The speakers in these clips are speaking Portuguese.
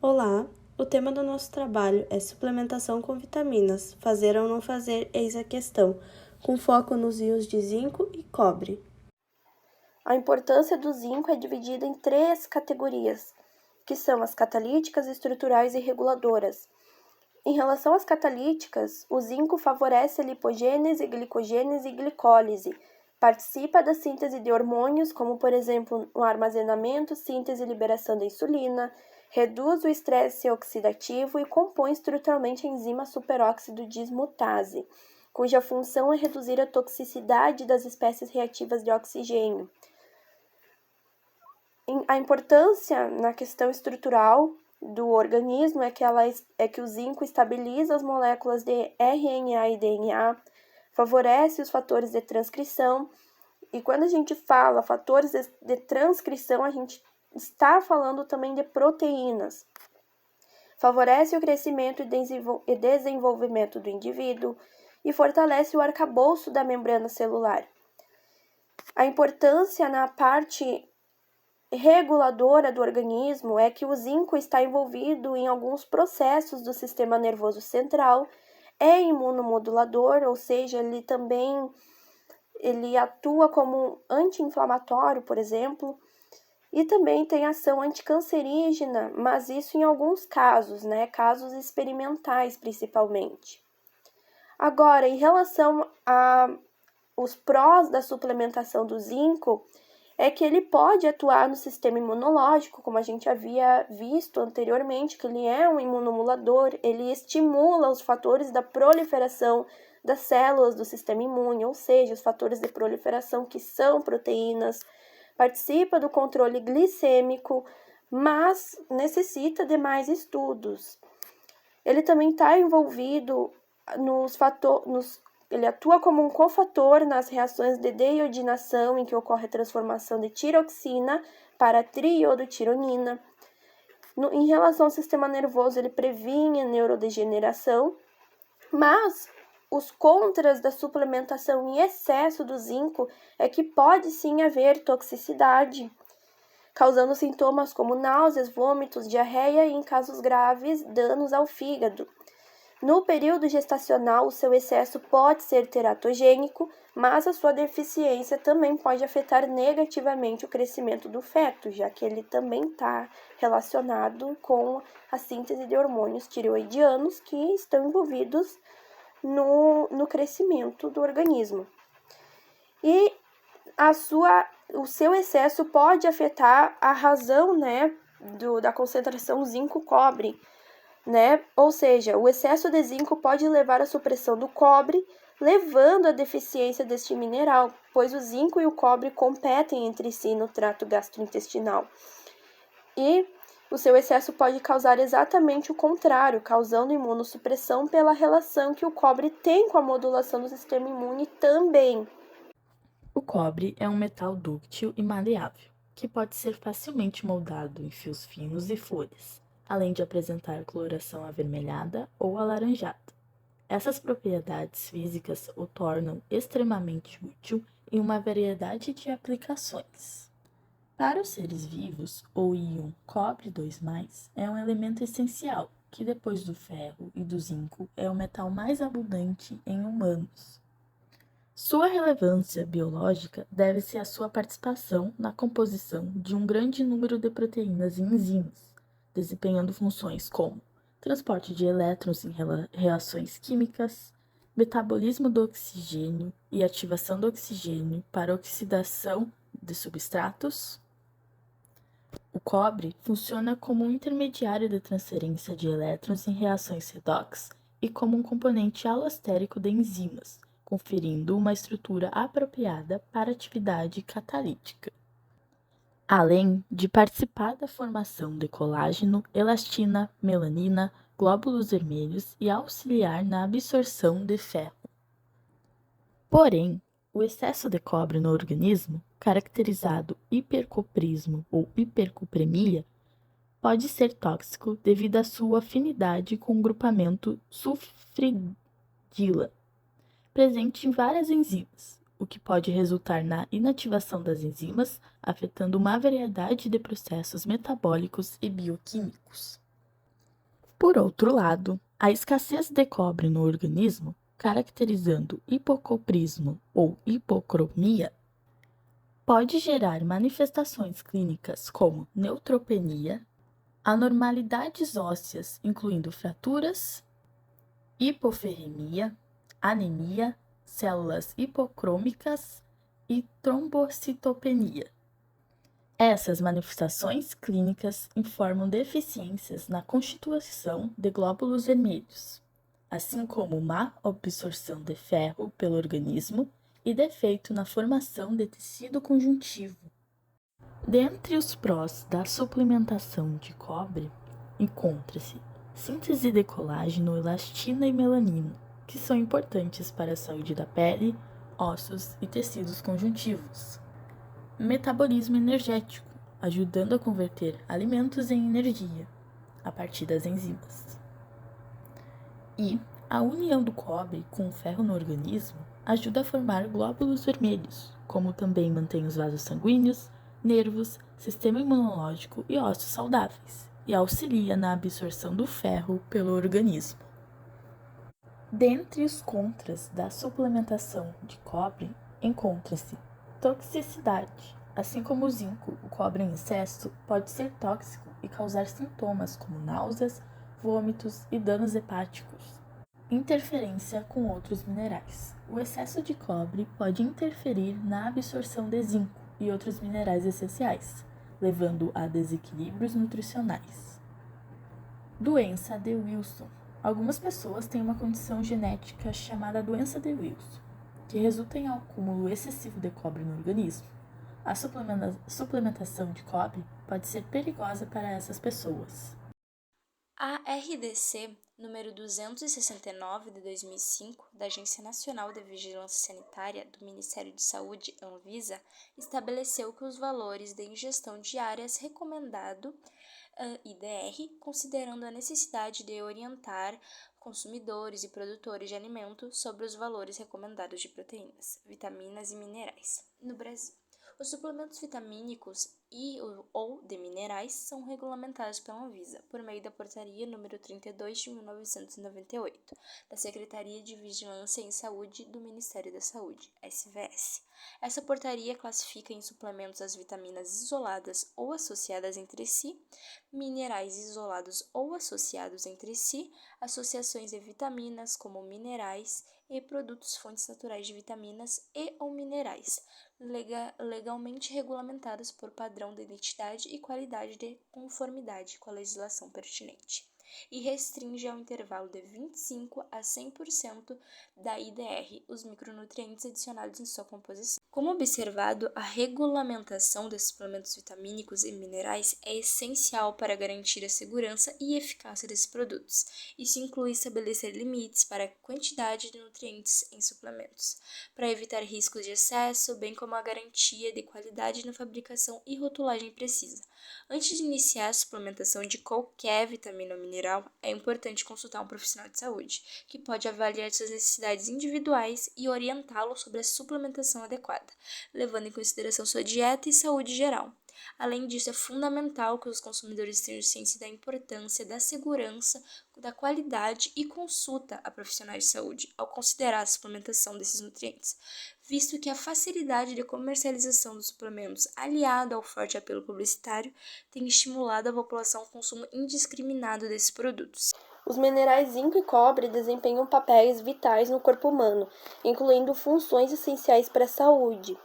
Olá, o tema do nosso trabalho é suplementação com vitaminas, fazer ou não fazer, eis a questão, com foco nos íons de zinco e cobre. A importância do zinco é dividida em 3 categorias, que são as catalíticas, estruturais e reguladoras. Em relação às catalíticas, o zinco favorece a lipogênese, glicogênese e glicólise, participa da síntese de hormônios, como por exemplo no armazenamento, síntese e liberação da insulina, reduz o estresse oxidativo e compõe estruturalmente a enzima superóxido dismutase, cuja função é reduzir a toxicidade das espécies reativas de oxigênio. A importância na questão estrutural do organismo é que o zinco estabiliza as moléculas de RNA e DNA, favorece os fatores de transcrição, e quando a gente fala fatores de transcrição, a gente está falando também de proteínas. Favorece o crescimento e desenvolvimento do indivíduo e fortalece o arcabouço da membrana celular. A importância na parte reguladora do organismo é que o zinco está envolvido em alguns processos do sistema nervoso central, é imunomodulador, ou seja, ele atua como anti-inflamatório, por exemplo, e também tem ação anticancerígena, mas isso em alguns casos, casos experimentais principalmente. Agora, em relação aos prós da suplementação do zinco, é que ele pode atuar no sistema imunológico, como a gente havia visto anteriormente, que ele é um imunomodulador, ele estimula os fatores da proliferação das células do sistema imune, ou seja, os fatores de proliferação que são proteínas, participa do controle glicêmico, mas necessita de mais estudos. Ele também está envolvido ele atua como um cofator nas reações de deiodinação, em que ocorre a transformação de tiroxina para triiodotironina. Em relação ao sistema nervoso, ele previne a neurodegeneração, mas os contras da suplementação em excesso do zinco é que pode sim haver toxicidade, causando sintomas como náuseas, vômitos, diarreia e, em casos graves, danos ao fígado. No período gestacional, o seu excesso pode ser teratogênico, mas a sua deficiência também pode afetar negativamente o crescimento do feto, já que ele também está relacionado com a síntese de hormônios tireoidianos que estão envolvidos no crescimento do organismo. E o seu excesso pode afetar a razão, da concentração zinco-cobre, Ou seja, o excesso de zinco pode levar à supressão do cobre, levando à deficiência deste mineral, pois o zinco e o cobre competem entre si no trato gastrointestinal. E o seu excesso pode causar exatamente o contrário, causando imunossupressão pela relação que o cobre tem com a modulação do sistema imune também. O cobre é um metal dúctil e maleável, que pode ser facilmente moldado em fios finos e folhas, além de apresentar coloração avermelhada ou alaranjada. Essas propriedades físicas o tornam extremamente útil em uma variedade de aplicações. Para os seres vivos, o íon cobre 2+, é um elemento essencial, que depois do ferro e do zinco é o metal mais abundante em humanos. Sua relevância biológica deve-se à sua participação na composição de um grande número de proteínas e enzimas, desempenhando funções como transporte de elétrons em reações químicas, metabolismo do oxigênio e ativação do oxigênio para oxidação de substratos. O cobre funciona como um intermediário de transferência de elétrons em reações redox e como um componente alostérico de enzimas, conferindo uma estrutura apropriada para a atividade catalítica. Além de participar da formação de colágeno, elastina, melanina, glóbulos vermelhos e auxiliar na absorção de ferro. Porém, o excesso de cobre no organismo, caracterizado hipercoprismo ou hipercupremia, pode ser tóxico devido à sua afinidade com o grupamento sulfridila, presente em várias enzimas, o que pode resultar na inativação das enzimas, afetando uma variedade de processos metabólicos e bioquímicos. Por outro lado, a escassez de cobre no organismo, caracterizando hipocoprismo ou hipocromia, pode gerar manifestações clínicas como neutropenia, anormalidades ósseas, incluindo fraturas, hipoferremia, anemia, células hipocrômicas e trombocitopenia. Essas manifestações clínicas informam deficiências na constituição de glóbulos vermelhos, assim como má absorção de ferro pelo organismo e defeito na formação de tecido conjuntivo. Dentre os prós da suplementação de cobre, encontra-se síntese de colágeno, elastina e melanina, que são importantes para a saúde da pele, ossos e tecidos conjuntivos. Metabolismo energético, ajudando a converter alimentos em energia, a partir das enzimas. E a união do cobre com o ferro no organismo ajuda a formar glóbulos vermelhos, como também mantém os vasos sanguíneos, nervos, sistema imunológico e ossos saudáveis, e auxilia na absorção do ferro pelo organismo. Dentre os contras da suplementação de cobre, encontra-se toxicidade. Assim como o zinco, o cobre em excesso pode ser tóxico e causar sintomas como náuseas, vômitos e danos hepáticos. Interferência com outros minerais. O excesso de cobre pode interferir na absorção de zinco e outros minerais essenciais, levando a desequilíbrios nutricionais. Doença de Wilson. Algumas pessoas têm uma condição genética chamada doença de Wilson, que resulta em acúmulo excessivo de cobre no organismo. A suplementação de cobre pode ser perigosa para essas pessoas. A RDC número 269 de 2005, da Agência Nacional de Vigilância Sanitária do Ministério de Saúde, Anvisa, estabeleceu que os valores de ingestão diárias recomendado IDR, considerando a necessidade de orientar consumidores e produtores de alimentos sobre os valores recomendados de proteínas, vitaminas e minerais. No Brasil, os suplementos vitamínicos ou de minerais são regulamentados pela Anvisa, por meio da Portaria número 32 de 1998, da Secretaria de Vigilância em Saúde do Ministério da Saúde, SVS. Essa portaria classifica em suplementos as vitaminas isoladas ou associadas entre si, minerais isolados ou associados entre si, associações de vitaminas como minerais e produtos fontes naturais de vitaminas e ou minerais, legalmente regulamentadas por padrão de identidade e qualidade de conformidade com a legislação pertinente, e restringe ao intervalo de 25% a 100% da IDR os micronutrientes adicionados em sua composição. Como observado, a regulamentação dos suplementos vitamínicos e minerais é essencial para garantir a segurança e eficácia desses produtos. Isso inclui estabelecer limites para a quantidade de nutrientes em suplementos, para evitar riscos de excesso, bem como a garantia de qualidade na fabricação e rotulagem precisa. Antes de iniciar a suplementação de qualquer vitamina ou mineral, é importante consultar um profissional de saúde, que pode avaliar suas necessidades individuais e orientá-lo sobre a suplementação adequada, levando em consideração sua dieta e saúde geral. Além disso, é fundamental que os consumidores tenham ciência da importância, da segurança, da qualidade e consulta a profissionais de saúde ao considerar a suplementação desses nutrientes, visto que a facilidade de comercialização dos suplementos, aliada ao forte apelo publicitário, tem estimulado a população ao consumo indiscriminado desses produtos. Os minerais zinco e cobre desempenham papéis vitais no corpo humano, incluindo funções essenciais para a saúde.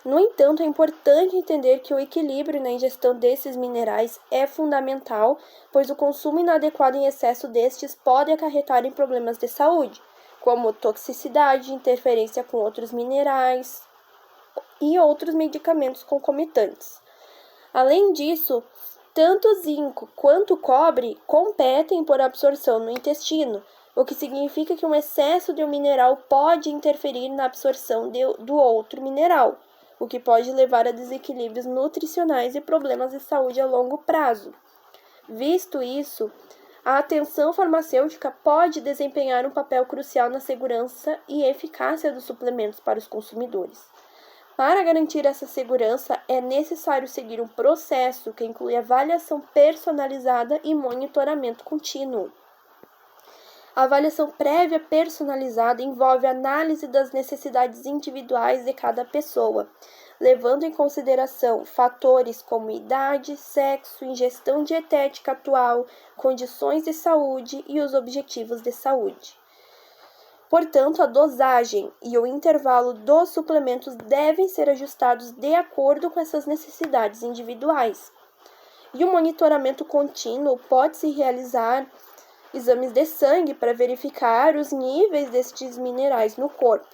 No entanto, é importante entender que o equilíbrio na ingestão desses minerais é fundamental, pois o consumo inadequado em excesso destes pode acarretar em problemas de saúde, como toxicidade, interferência com outros minerais e outros medicamentos concomitantes. Além disso, tanto zinco quanto cobre competem por absorção no intestino, o que significa que um excesso de um mineral pode interferir na absorção do outro mineral, o que pode levar a desequilíbrios nutricionais e problemas de saúde a longo prazo. Visto isso, a atenção farmacêutica pode desempenhar um papel crucial na segurança e eficácia dos suplementos para os consumidores. Para garantir essa segurança, é necessário seguir um processo que inclui avaliação personalizada e monitoramento contínuo. A avaliação prévia personalizada envolve a análise das necessidades individuais de cada pessoa, levando em consideração fatores como idade, sexo, ingestão dietética atual, condições de saúde e os objetivos de saúde. Portanto, a dosagem e o intervalo dos suplementos devem ser ajustados de acordo com essas necessidades individuais. E o monitoramento contínuo pode-se realizar exames de sangue para verificar os níveis destes minerais no corpo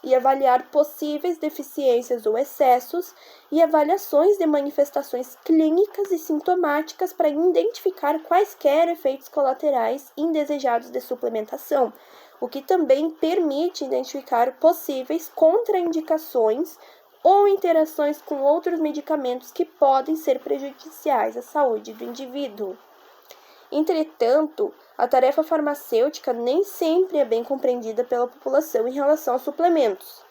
e avaliar possíveis deficiências ou excessos e avaliações de manifestações clínicas e sintomáticas para identificar quaisquer efeitos colaterais indesejados de suplementação, o que também permite identificar possíveis contraindicações ou interações com outros medicamentos que podem ser prejudiciais à saúde do indivíduo. Entretanto, a tarefa farmacêutica nem sempre é bem compreendida pela população em relação aos suplementos.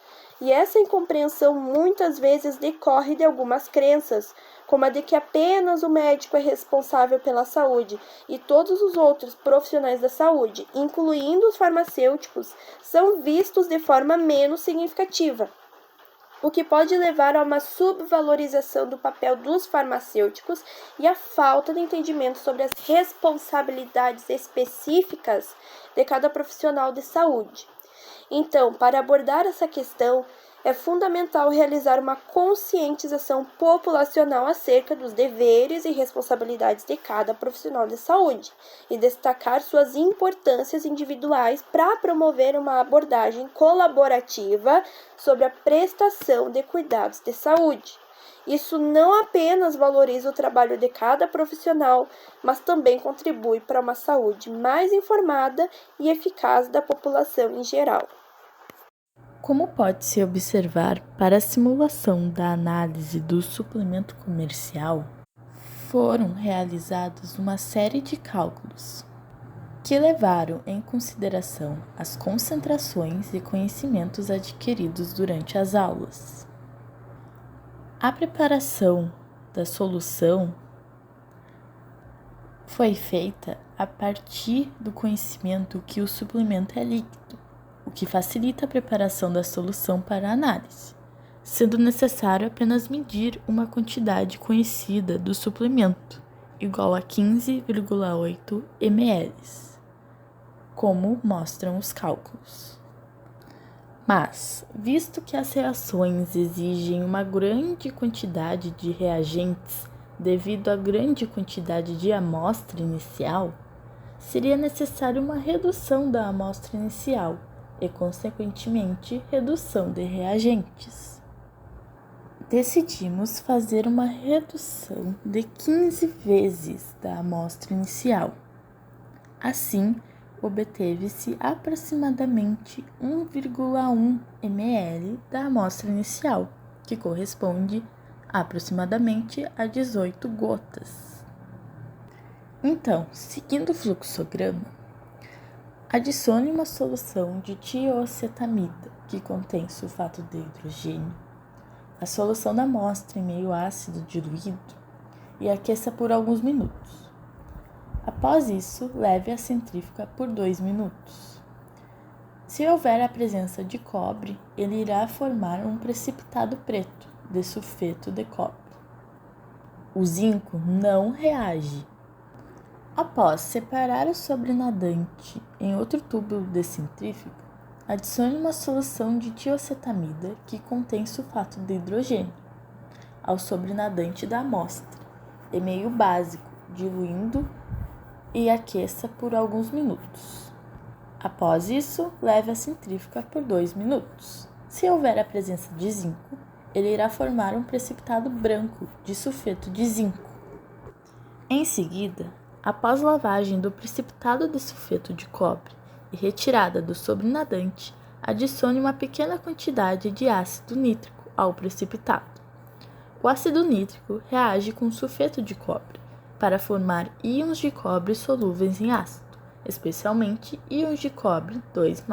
E essa incompreensão muitas vezes decorre de algumas crenças, como a de que apenas o médico é responsável pela saúde e todos os outros profissionais da saúde, incluindo os farmacêuticos, são vistos de forma menos significativa, o que pode levar a uma subvalorização do papel dos farmacêuticos e a falta de entendimento sobre as responsabilidades específicas de cada profissional de saúde. Então, para abordar essa questão, é fundamental realizar uma conscientização populacional acerca dos deveres e responsabilidades de cada profissional de saúde e destacar suas importâncias individuais para promover uma abordagem colaborativa sobre a prestação de cuidados de saúde. Isso não apenas valoriza o trabalho de cada profissional, mas também contribui para uma saúde mais informada e eficaz da população em geral. Como pode-se observar, para a simulação da análise do suplemento comercial, foram realizados uma série de cálculos que levaram em consideração as concentrações e conhecimentos adquiridos durante as aulas. A preparação da solução foi feita a partir do conhecimento que o suplemento é líquido, o que facilita a preparação da solução para a análise, sendo necessário apenas medir uma quantidade conhecida do suplemento, igual a 15,8 ml, como mostram os cálculos. Mas, visto que as reações exigem uma grande quantidade de reagentes devido à grande quantidade de amostra inicial, seria necessário uma redução da amostra inicial e, consequentemente, redução de reagentes. Decidimos fazer uma redução de 15 vezes da amostra inicial. Assim, obteve-se aproximadamente 1,1 ml da amostra inicial, que corresponde aproximadamente a 18 gotas. Então, seguindo o fluxograma, adicione uma solução de tiocetamida, que contém sulfato de hidrogênio, a solução da amostra em meio ácido diluído e aqueça por alguns minutos. Após isso, leve à centrífuga por 2 minutos. Se houver a presença de cobre, ele irá formar um precipitado preto de sulfeto de cobre. O zinco não reage. Após separar o sobrenadante em outro tubo de centrífuga, adicione uma solução de tiocetamida que contém sulfato de hidrogênio ao sobrenadante da amostra, em meio básico, diluindo e aqueça por alguns minutos. Após isso, leve à centrífuga por 2 minutos. Se houver a presença de zinco, ele irá formar um precipitado branco de sulfeto de zinco. Em seguida, após lavagem do precipitado de sulfeto de cobre e retirada do sobrenadante, adicione uma pequena quantidade de ácido nítrico ao precipitado. O ácido nítrico reage com o sulfeto de cobre para formar íons de cobre solúveis em ácido, especialmente íons de cobre 2+.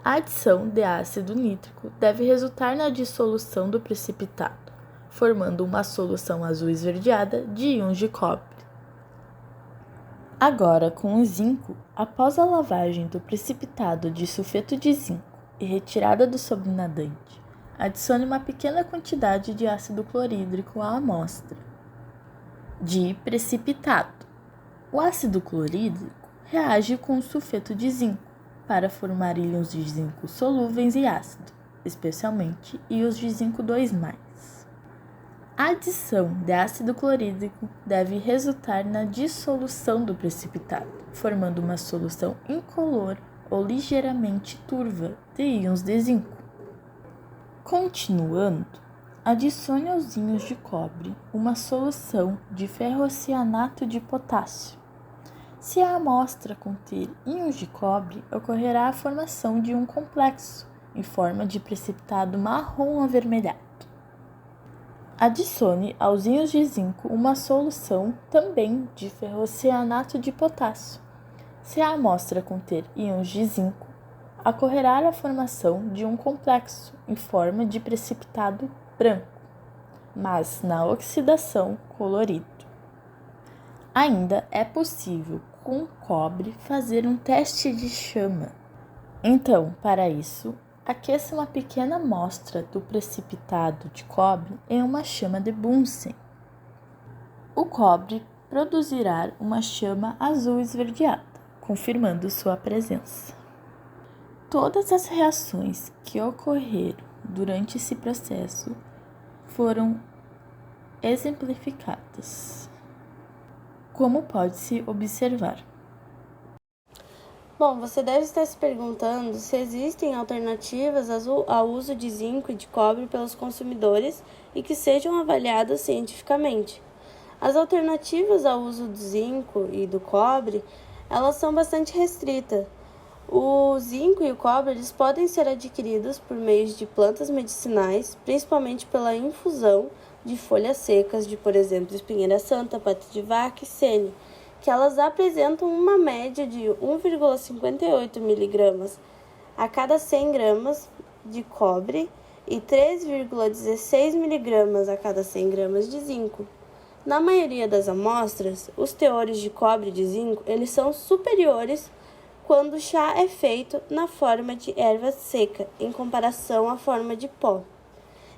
A adição de ácido nítrico deve resultar na dissolução do precipitado, formando uma solução azul esverdeada de íons de cobre. Agora, com o zinco, após a lavagem do precipitado de sulfeto de zinco e retirada do sobrenadante, adicione uma pequena quantidade de ácido clorídrico à amostra de precipitado. O ácido clorídrico reage com o sulfeto de zinco para formar íons de zinco solúveis e ácido, especialmente íons de zinco 2+. A adição de ácido clorídrico deve resultar na dissolução do precipitado, formando uma solução incolor ou ligeiramente turva de íons de zinco. Continuando, adicione aos íons de cobre uma solução de ferrocianato de potássio. Se a amostra conter íons de cobre, ocorrerá a formação de um complexo em forma de precipitado marrom avermelhado. Adicione aos íons de zinco uma solução também de ferrocianato de potássio. Se a amostra conter íons de zinco, ocorrerá a formação de um complexo em forma de precipitado branco, mas na oxidação colorido. Ainda é possível, com cobre, fazer um teste de chama. Então, para isso, aqueça uma pequena amostra do precipitado de cobre em uma chama de Bunsen. O cobre produzirá uma chama azul esverdeada, confirmando sua presença. Todas as reações que ocorreram durante esse processo foram exemplificadas, como pode-se observar. Bom, você deve estar se perguntando se existem alternativas ao uso de zinco e de cobre pelos consumidores e que sejam avaliadas cientificamente. As alternativas ao uso do zinco e do cobre, elas são bastante restritas. O zinco e o cobre eles podem ser adquiridos por meio de plantas medicinais, principalmente pela infusão de folhas secas de, por exemplo, espinheira santa, pata de vaca e sene, que elas apresentam uma média de 1,58 mg a cada 100 gramas de cobre e 3,16 mg a cada 100 gramas de zinco. Na maioria das amostras, os teores de cobre e de zinco eles são superiores quando o chá é feito na forma de erva seca, em comparação à forma de pó.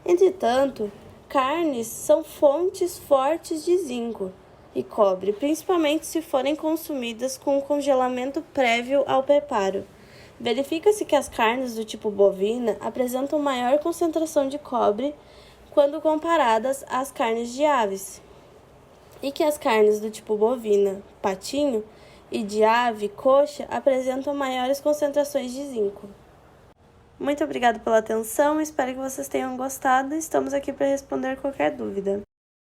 Entretanto, carnes são fontes fortes de zinco e cobre, principalmente se forem consumidas com congelamento prévio ao preparo. Verifica-se que as carnes do tipo bovina apresentam maior concentração de cobre quando comparadas às carnes de aves, e que as carnes do tipo bovina, patinho, e de ave, coxa, apresentam maiores concentrações de zinco. Muito obrigada pela atenção, espero que vocês tenham gostado. Estamos aqui para responder qualquer dúvida.